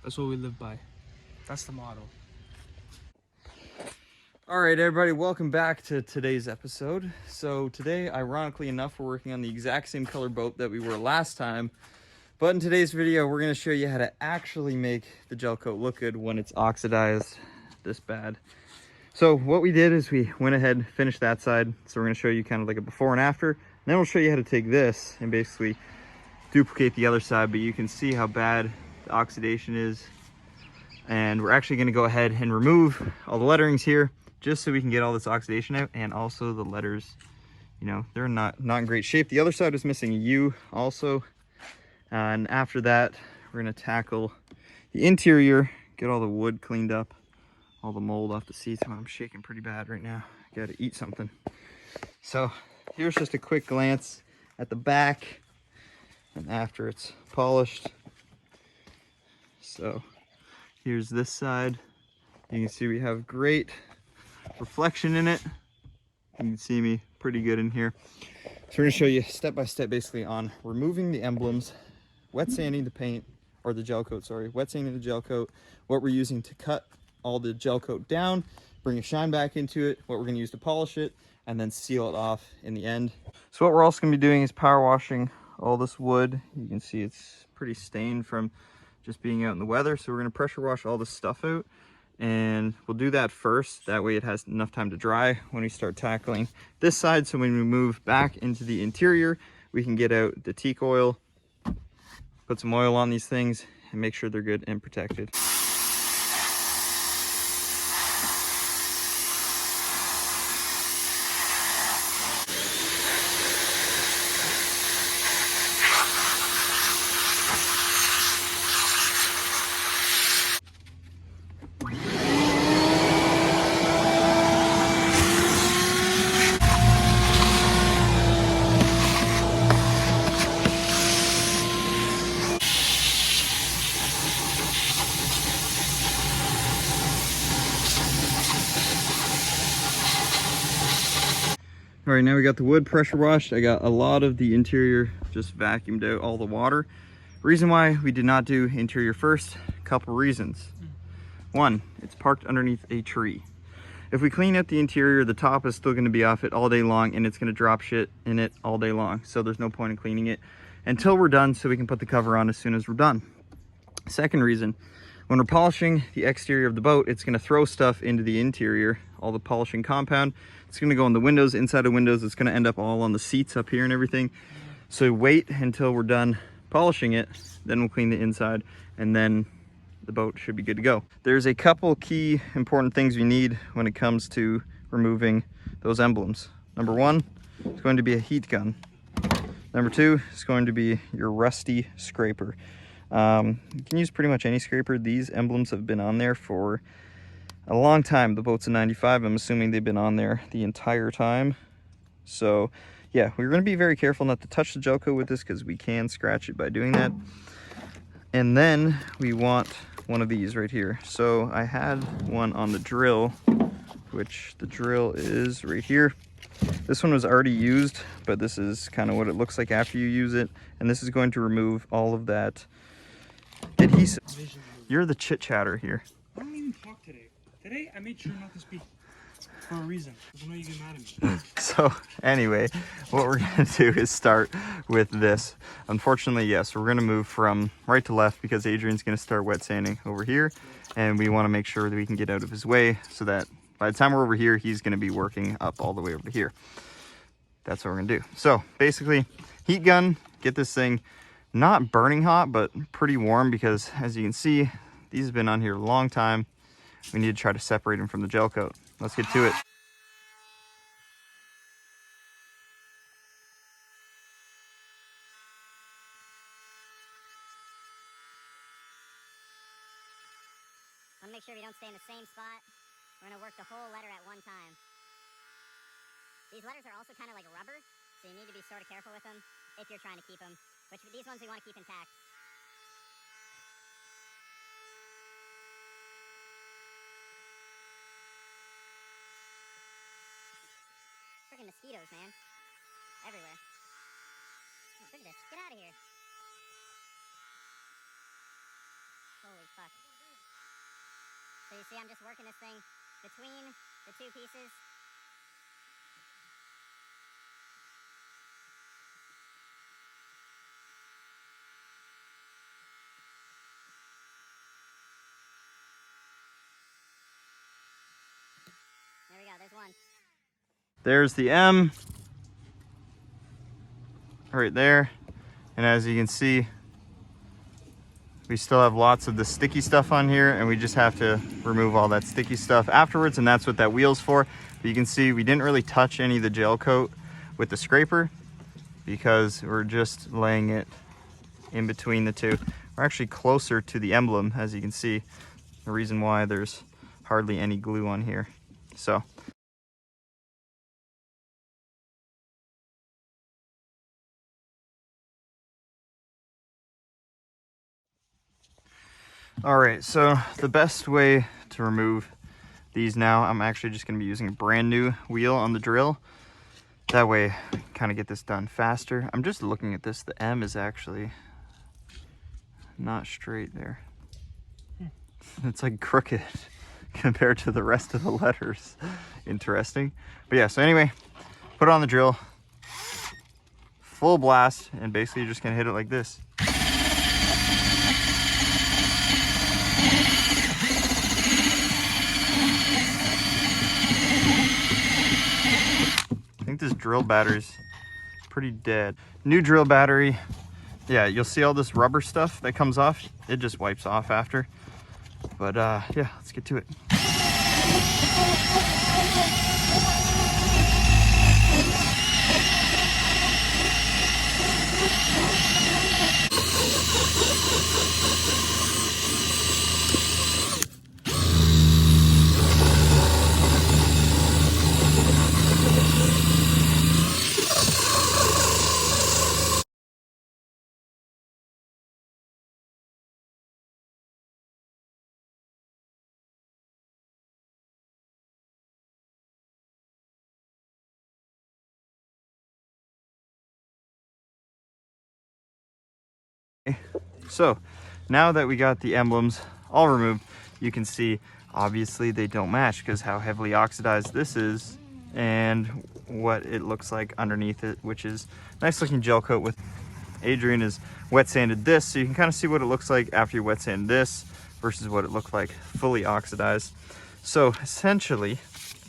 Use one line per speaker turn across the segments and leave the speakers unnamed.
That's what we live by. That's the motto.
All right, everybody, welcome back to today's episode. So today, ironically enough, we're working on the exact same color boat that we were last time. But in today's video, we're going to show you how to actually make the gel coat look good when it's oxidized this bad. So what we did is we went ahead and finished that side. So we're going to show you kind of like a before and after. And then we'll show you how to take this and basically duplicate the other side. But you can see how bad the oxidation is. And we're actually going to go ahead and remove all the letterings here just so we can get all this oxidation out. And also the letters, you know, they're not in great shape. The other side was missing a U also. And after that, we're going to tackle the interior, get all the wood cleaned up, all the mold off the seats. I'm shaking pretty bad right now. I got to eat something. So here's just a quick glance at the back and after it's polished. So here's this side. You can see we have great reflection in it. You can see me pretty good in here. So we're going to show you step by step basically on removing the emblems, wet sanding the paint, or the gel coat, sorry, wet sanding the gel coat, what we're using to cut all the gel coat down, bring a shine back into it, what we're going to use to polish it, and then seal it off in the end. So what we're also going to be doing is power washing all this wood. You can see it's pretty stained from just being out in the weather. So we're going to pressure wash all this stuff out, and we'll do that first. That way it has enough time to dry when we start tackling this side. So when we move back into the interior, we can get out the teak oil, put some oil on these things, and make sure they're good and protected. All right, now we got the wood pressure washed. I got a lot of the interior just vacuumed out, all the water. Reason why we did not do interior first, a couple reasons. One, it's parked underneath a tree. If we clean out the interior, the top is still gonna be off it all day long, and it's gonna drop shit in it all day long. So there's no point in cleaning it until we're done, so we can put the cover on as soon as we're done. Second reason, when we're polishing the exterior of the boat, it's gonna throw stuff into the interior, all the polishing compound. It's gonna go on the windows, inside of windows. It's gonna end up all on the seats up here and everything. So wait until we're done polishing it, then we'll clean the inside, and then the boat should be good to go. There's a couple key important things we need when it comes to removing those emblems. Number one, it's going to be a heat gun. Number two, it's going to be your rusty scraper. You can use pretty much any scraper. These emblems have been on there for a long time. The boat's a 95. I'm assuming they've been on there the entire time. So yeah, we're going to be very careful not to touch the gel coat with this because we can scratch it by doing that. And then we want one of these right here. So I had one on the drill, which the drill is right here. This one was already used, but this is kind of what it looks like after you use it. And this is going to remove all of that adhesive. You're the chit chatter here.
I don't even talk today. Today, I made sure not to speak for a reason, because I know you get mad at me.
So anyway, what we're gonna do is start with this. Unfortunately, yes, we're gonna move from right to left because Adrian's gonna start wet sanding over here, and we wanna make sure that we can get out of his way so that by the time we're over here, he's gonna be working up all the way over to here. That's what we're gonna do. So basically, heat gun, get this thing not burning hot, but pretty warm, because as you can see, these have been on here a long time. We need to try to separate them from the gel coat. Let's get to it.
Want to make sure we don't stay in the same spot. We're going to work the whole letter at one time. These letters are also kind of like rubber, so you need to be sort of careful with them if you're trying to keep them. Which these ones we want to keep intact. Freaking mosquitoes, man. Everywhere. Oh, look at this. Get out of here. Holy fuck. So you see I'm just working this thing between the two pieces. There we go, there's one.
There's the M right there. And as you can see, we still have lots of the sticky stuff on here, and we just have to remove all that sticky stuff afterwards, and that's what that wheel's for. But you can see we didn't really touch any of the gel coat with the scraper because we're just laying it in between the two. We're actually closer to the emblem, as you can see, the reason why there's hardly any glue on here. So all right, so the best way to remove these now, I'm actually just gonna be using a brand new wheel on the drill. That way, kind of get this done faster. I'm just looking at this, the M is actually not straight there. It's like crooked compared to the rest of the letters. Interesting. But yeah, so anyway, put it on the drill, full blast, and basically you're just gonna hit it like this. I think this drill battery's pretty dead. New drill battery. Yeah, you'll see all this rubber stuff that comes off. It just wipes off after. But yeah, let's get to it. So now that we got the emblems all removed, you can see obviously they don't match because how heavily oxidized this is and what it looks like underneath it, which is nice looking gel coat. With Adrian is wet sanded this, so you can kind of see what it looks like after you wet sand this versus what it looked like fully oxidized. So essentially,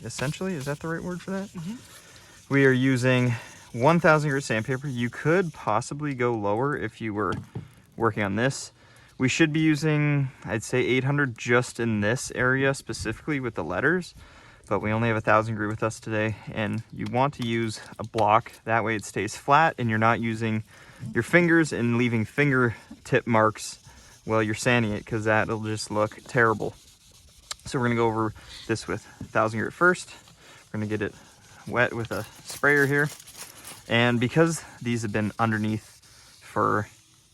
is that the right word for that? Mm-hmm. We are using 1000 grit sandpaper. You could possibly go lower if you were working on this. We should be using, I'd say 800 just in this area specifically with the letters, but we only have 1000 grit with us today, and you want to use a block. That way it stays flat and you're not using your fingers and leaving fingertip marks while you're sanding it, because that'll just look terrible. So we're gonna go over this with 1000 grit first. We're gonna get it wet with a sprayer here. And because these have been underneath for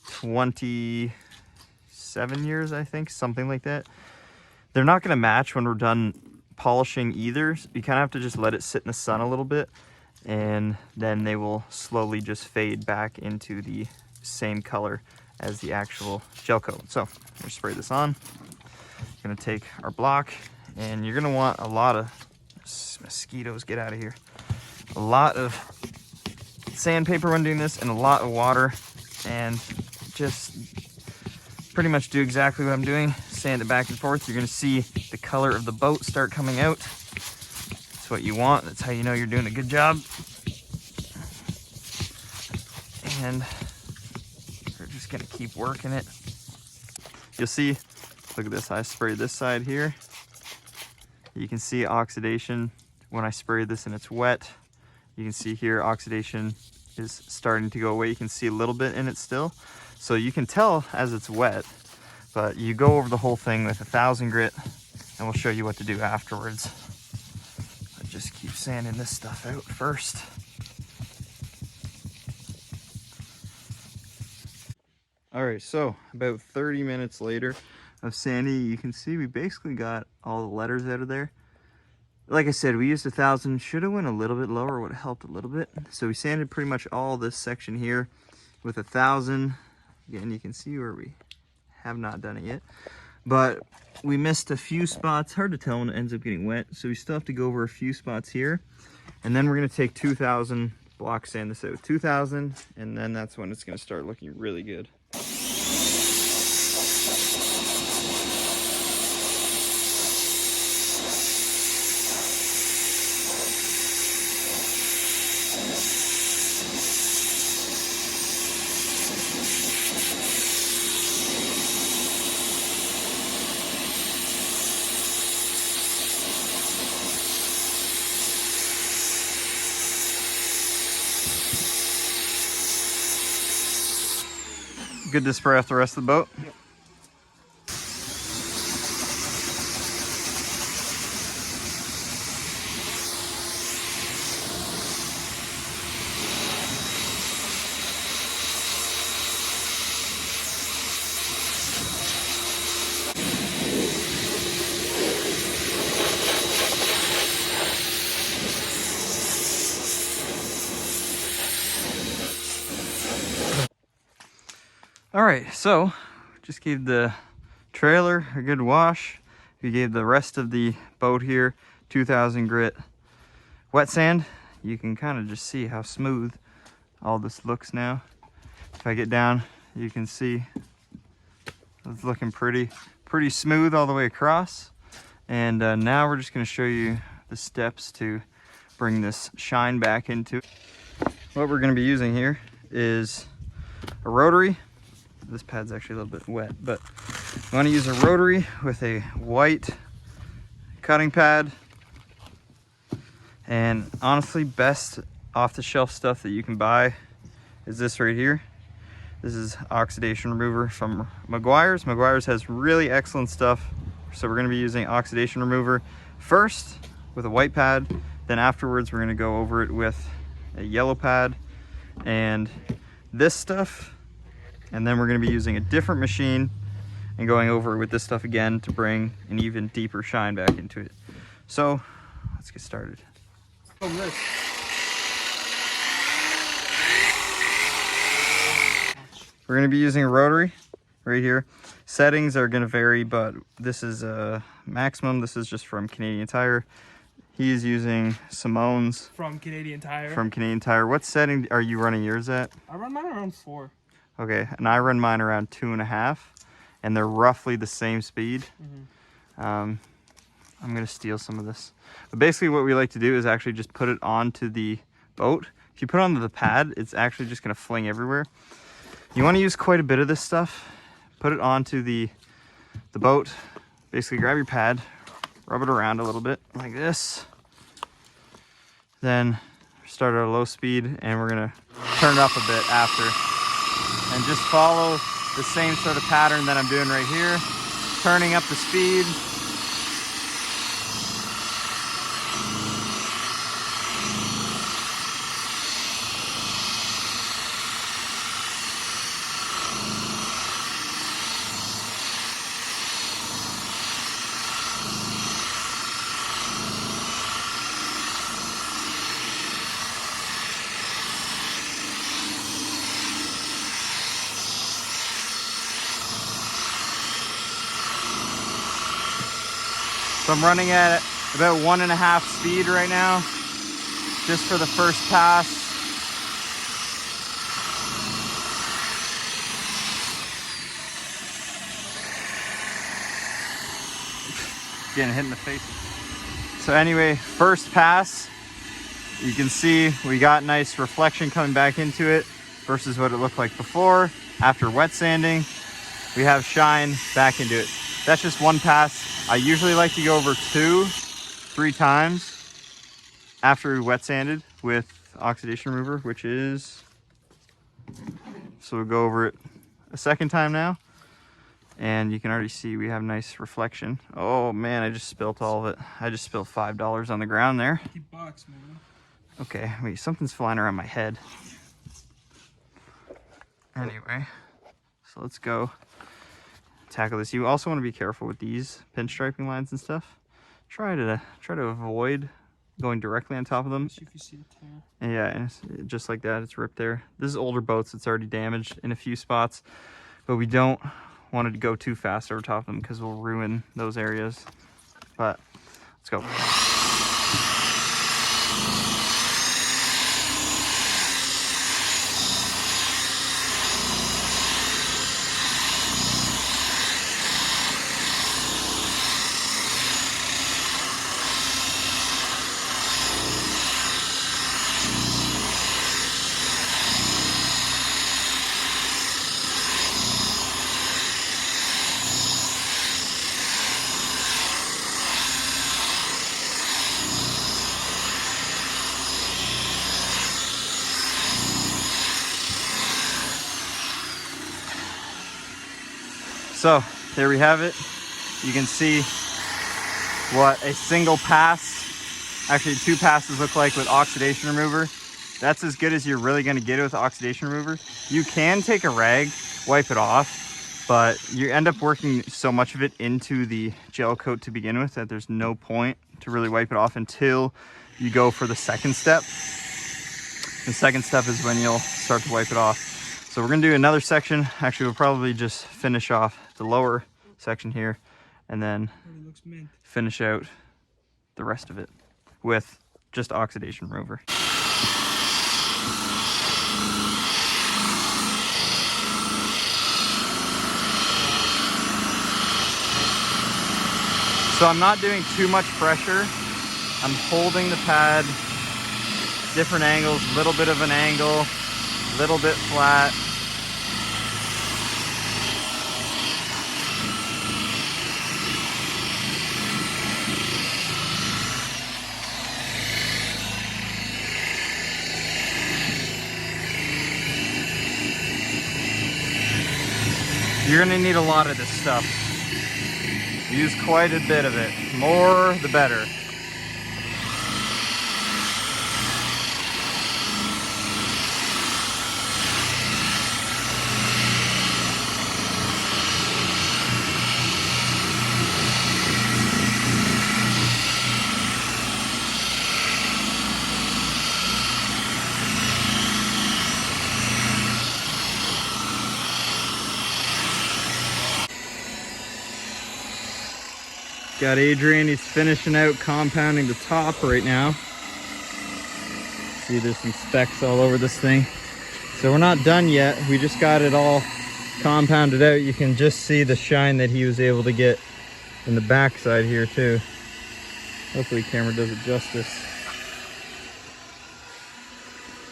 27 years, I think, something like that, they're not going to match when we're done polishing either. You kind of have to just let it sit in the sun a little bit, and then they will slowly just fade back into the same color as the actual gel coat. So I'm going to spray this on. We're going to take our block, and you're going to want a lot of mosquitoes, get out of here, a lot of sandpaper when doing this and a lot of water, and just pretty much do exactly what I'm doing. Sand it back and forth. You're going to see the color of the boat start coming out. That's what you want. That's how you know you're doing a good job. And we're just going to keep working it. You'll see, look at this. I sprayed this side here. You can see oxidation when I spray this and it's wet. You can see here oxidation is starting to go away. You can see a little bit in it still. So you can tell as it's wet, but you go over the whole thing with 1000 grit, and we'll show you what to do afterwards. I just keep sanding this stuff out first. All right, so about 30 minutes later of sanding, you can see we basically got all the letters out of there. Like I said, we used 1000, should have went a little bit lower, would have helped a little bit. So we sanded pretty much all this section here with 1000. Again, you can see where we have not done it yet. but we missed a few spots. Hard to tell when it ends up getting wet, so we still have to go over a few spots here. And then we're gonna take 2,000 block sand this out. 2,000, and then that's when it's gonna start looking really good. Good to spray off the rest of the boat?
Yep.
All right, so just gave the trailer a good wash. We gave the rest of the boat here 2,000 grit wet sand. You can kind of just see how smooth all this looks now. If I get down, you can see it's looking pretty smooth all the way across. And now we're just going to show you the steps to bring this shine back into it. What we're going to be using here is a rotary. This pad's actually a little bit wet, but you want to use a rotary with a white cutting pad. And honestly, best off-the-shelf stuff that you can buy is this right here. This is oxidation remover from Meguiar's. Meguiar's has really excellent stuff. So we're going to be using oxidation remover first with a white pad. Then afterwards, we're going to go over it with a yellow pad and this stuff. And then we're going to be using a different machine and going over it with this stuff again to bring an even deeper shine back into it. So let's get started.
From this.
We're going to be using a rotary right here. Settings are going to vary, but this is a maximum. This is just from Canadian Tire. He's using Simone's
From Canadian Tire.
from Canadian Tire. What setting are you running yours at?
I run mine around 4.
Okay, and I run mine around 2.5, and they're roughly the same speed. I'm gonna steal some of this. But basically what we like to do is actually just put it onto the boat. If you put it onto the pad, it's actually just gonna fling everywhere. You wanna use quite a bit of this stuff. Put it onto the boat. Basically grab your pad, rub it around a little bit like this. Then start at a low speed, and we're gonna turn it up a bit after. And just follow the same sort of pattern that I'm doing right here. Turning up the speed. So I'm running at about 1.5 speed right now, just for the first pass. Getting hit in the face. So anyway, first pass, you can see we got nice reflection coming back into it versus what it looked like before. After wet sanding, we have shine back into it. That's just one pass. I usually like to go over 2-3 times after we wet sanded with oxidation remover, which is, so we'll go over it a second time now. And you can already see we have nice reflection. Oh man, I just spilt all of it. I just spilled $5 on the ground there.
$50, man.
Okay, wait, something's flying around my head. Anyway, so let's go tackle this. You also want to be careful with these pinstriping lines and stuff. Try to avoid going directly on top of them.
See if you see the tear.
And yeah, and it's just like that, it's ripped there. This is older boats, it's already damaged in a few spots, but we don't wanted to go too fast over top of them because we'll ruin those areas. But let's go. So there we have it. You can see what a single pass, actually 2 passes look like with oxidation remover. That's as good as you're really going to get it with oxidation remover. You can take a rag, wipe it off, but you end up working so much of it into the gel coat to begin with that there's no point to really wipe it off until you go for the second step. The second step is when you'll start to wipe it off. So we're gonna do another section. Actually, we'll probably just finish off the lower section here and then finish out the rest of it with just oxidation remover. So I'm not doing too much pressure. I'm holding the pad, different angles, little bit of an angle, little bit flat. You're gonna need a lot of this stuff. Use quite a bit of it. More the better. Got Adrian, he's finishing out compounding the top right now. See, there's some specks all over this thing. So we're not done yet. We just got it all compounded out. You can just see the shine that he was able to get in the backside here too. Hopefully the camera does it justice.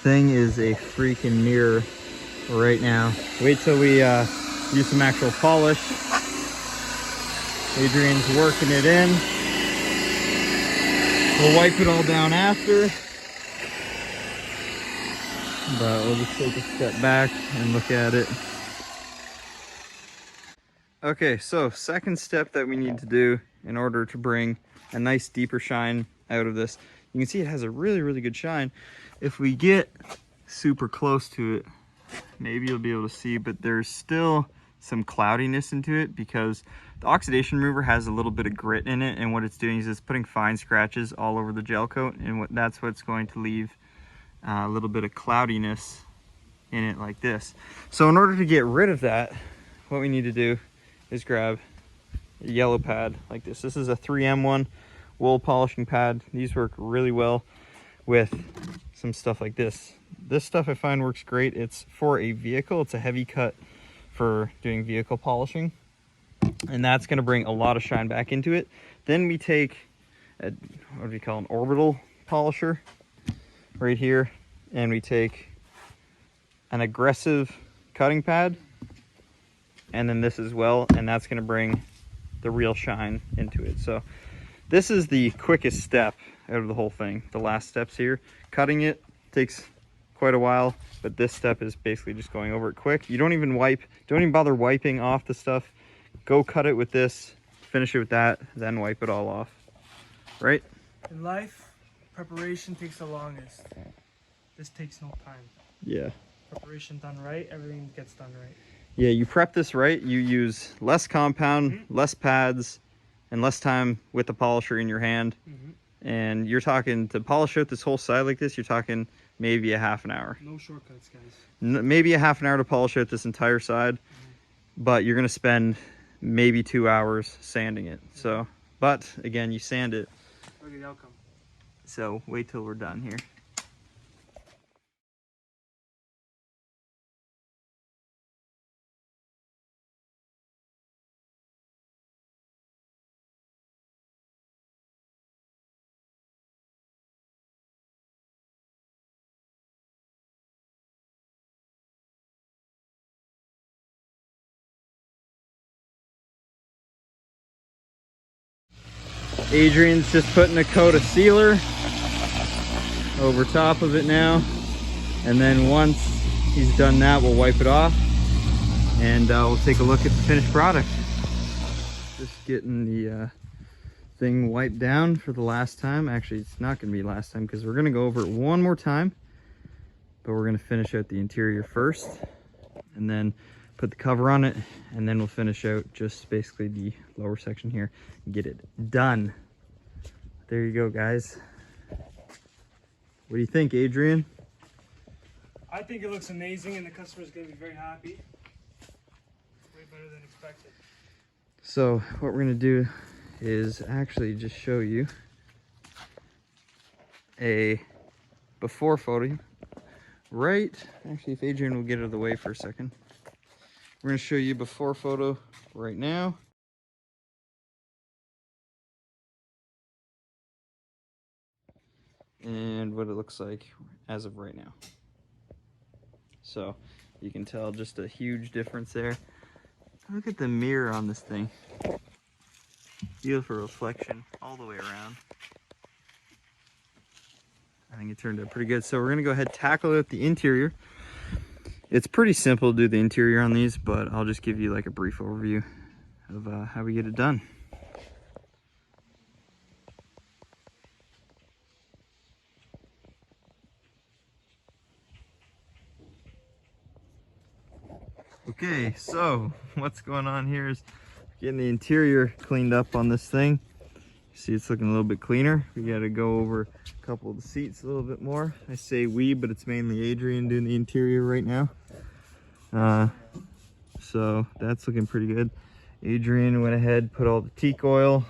Thing is a freaking mirror right now. Wait till we use some actual polish. Adrian's working it in. We'll wipe it all down after. But we'll just take a step back and look at it. Okay, so second step that we need to do in order to bring a nice deeper shine out of this. You can see it has a really good shine. If we get super close to it, maybe you'll be able to see, but there's still some cloudiness into it because the oxidation remover has a little bit of grit in it, and what it's doing is it's putting fine scratches all over the gel coat, and that's what's going to leave a little bit of cloudiness in it like this. So in order to get rid of that, what we need to do is grab a yellow pad like this. This is a 3M one, wool polishing pad. These work really well with some stuff like this. This stuff I find works great. It's for a vehicle. It's a heavy cut for doing vehicle polishing, and that's going to bring a lot of shine back into it. Then we take a, what do you call, an orbital polisher right here, and we take an aggressive cutting pad, and then this as well, and that's going to bring the real shine into it. So this is the quickest step out of the whole thing. The last steps here, cutting it takes quite a while, but this step is basically just going over it quick. You don't even bother wiping off the stuff. Go cut it with this, finish it with that, then wipe it all off, right?
In life, preparation takes the longest. This takes no time.
Yeah.
Preparation done right, everything gets done right.
Yeah, you prep this right, you use less compound, less pads, and less time with the polisher in your hand. And you're talking, to polish out this whole side like this, you're talking maybe a half an hour.
No shortcuts, guys.
Maybe a half an hour to polish out this entire side. but you're gonna spend maybe 2 hours sanding it. So, but again, you sand it.
Look at the outcome.
So wait till we're done here. Adrian's just putting a coat of sealer over top of it now. And then once he's done that, we'll wipe it off and we'll take a look at the finished product. Just getting the thing wiped down for the last time. Actually, it's not gonna be last time because we're gonna go over it one more time, but we're gonna finish out the interior first and then put the cover on it, and then we'll finish out just basically the lower section here and get it done. There you go, guys. What do you think, Adrian?
I think it looks amazing and the customer's going to be very happy. Way better than expected.
So what we're gonna do is actually just show you a before photo. Right, actually, if Adrian will get out of the way for a second. We're gonna show you before photo right now. And what it looks like as of right now. So you can tell just a huge difference there. Look at the mirror on this thing. Beautiful reflection all the way around. I think it turned out pretty good. So we're gonna go ahead and tackle out the interior. It's pretty simple to do the interior on these, but I'll just give you like a brief overview of how we get it done. Okay, so what's going on here is getting the interior cleaned up on this thing. See, it's looking a little bit cleaner. We got to go over a couple of the seats a little bit more. I say we, but it's mainly Adrian doing the interior right now. So that's looking pretty good. Adrian went ahead, put all the teak oil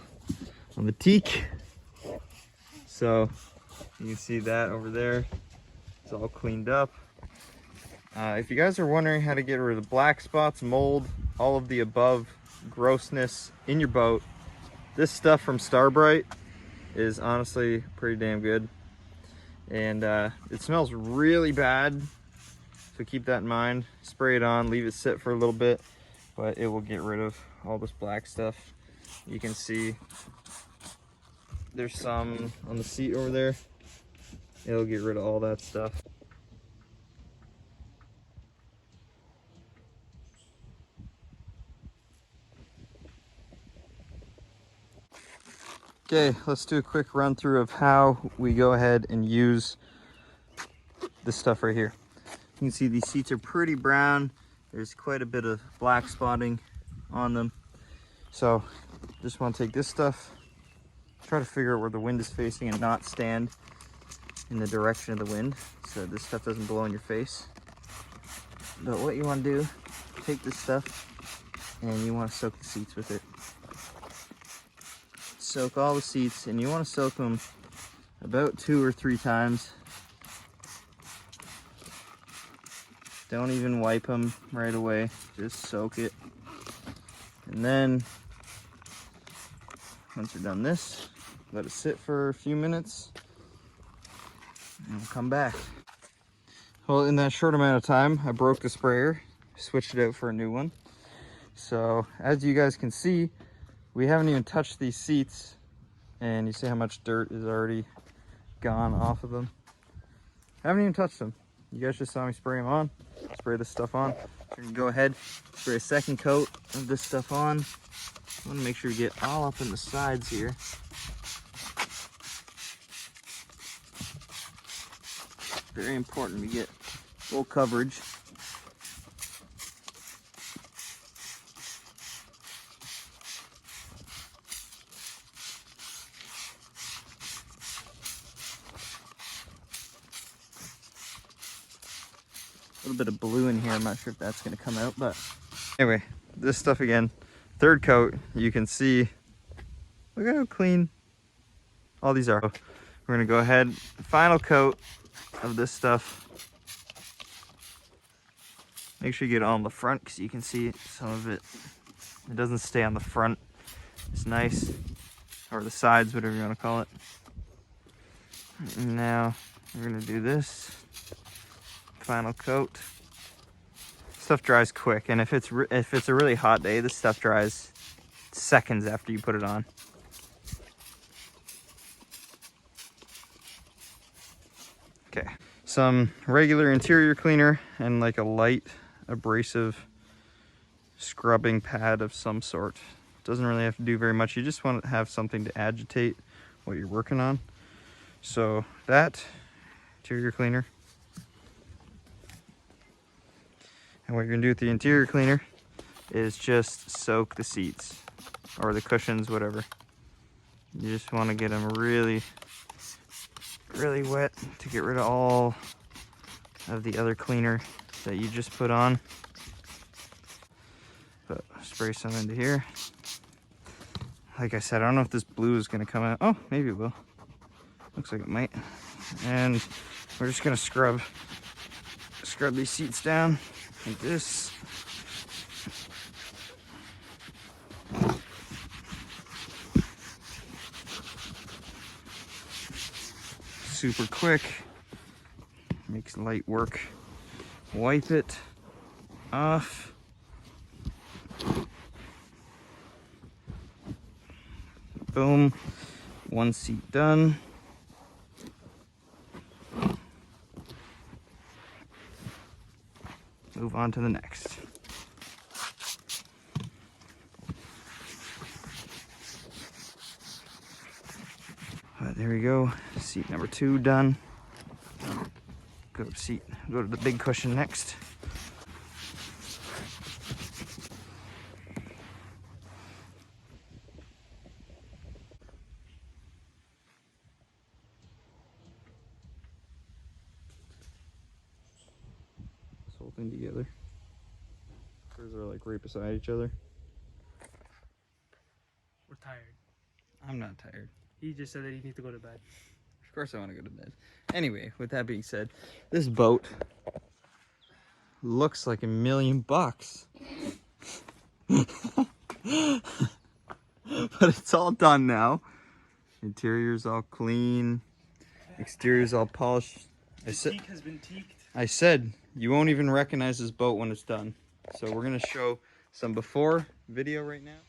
on the teak. So you can see that over there. It's all cleaned up. If you guys are wondering how to get rid of black spots, mold, all of the above grossness in your boat, this stuff from Starbright is honestly pretty damn good. And it smells really bad, so keep that in mind. Spray it on, leave it sit for a little bit, but it will get rid of all this black stuff. You can see there's some on the seat over there. It'll get rid of all that stuff. Okay, let's do a quick run through of how we go ahead and use this stuff right here. You can see these seats are pretty brown. There's quite a bit of black spotting on them. So just want to take this stuff, try to figure out where the wind is facing and not stand in the direction of the wind so this stuff doesn't blow in your face. But what you want to do, take this stuff and you want to soak the seats with it. Soak all the seats, and you want to soak them about 2 or 3 times. Don't even wipe them right away, just soak it. And then once you're done this, let it sit for a few minutes and we'll come back. Well, in that short amount of time, I broke the sprayer, switched it out for a new one. So as you guys can see, we haven't even touched these seats, and you see how much dirt is already gone off of them. Haven't even touched them. You guys just saw me spray them on, spray this stuff on. So you can go ahead, spray a second coat of this stuff on. I want to make sure you get all up in the sides here. Very important we get full coverage. A little bit of blue in here. I'm not sure if that's going to come out, but anyway, this stuff again. Third coat, you can see, look at how clean all these are. We're gonna go ahead, final coat of this stuff. Make sure you get it all on the front because you can see some of it. It doesn't stay on the front. It's nice, or the sides, whatever you want to call it. And now we're gonna do this final coat. Stuff dries quick, and if it's a really hot day, this stuff dries seconds after you put it on. Okay, some regular interior cleaner and like a light abrasive scrubbing pad of some sort. Doesn't really have to do very much. You just want to have something to agitate what you're working on. So that interior cleaner. And what you're gonna do with the interior cleaner is just soak the seats or the cushions, whatever. You just want to get them really, really wet to get rid of all of the other cleaner that you just put on. But spray some into here. Like I said, I don't know if this blue is gonna come out. Oh, maybe it will. Looks like it might. And we're just gonna scrub these seats down like this. Super quick, makes light work. Wipe it off. Boom, one seat done. Move on to the next. There we go, seat number 2 done. Go to the big cushion next. This whole thing together. These are like right beside each other.
We're tired.
I'm not tired.
He just said that he needs to go to bed.
Of course I want to go to bed. Anyway, with that being said, this boat looks like $1 million. But it's all done now. Interior's all clean. Exterior's all polished.
The teak has been teaked.
I said you won't even recognize this boat when it's done. So we're gonna show some before video right now.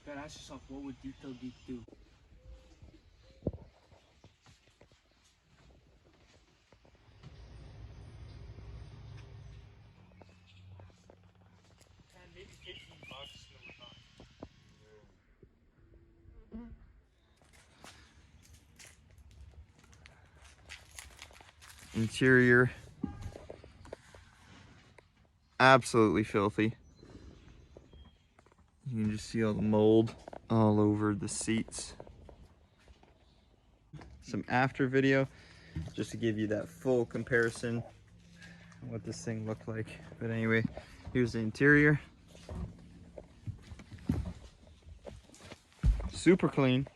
You gotta ask yourself, what would Detail Geek do? And maybe $15
Interior, absolutely filthy. You can just see all the mold all over the seats. Some after video, just to give you that full comparison of what this thing looked like. But anyway, here's the interior. Super clean.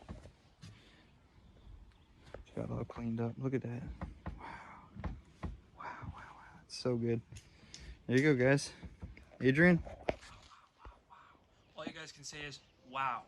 Got all cleaned up. Look at that. Wow. It's so good. There you go, guys. Adrian?
All you guys can say is, wow.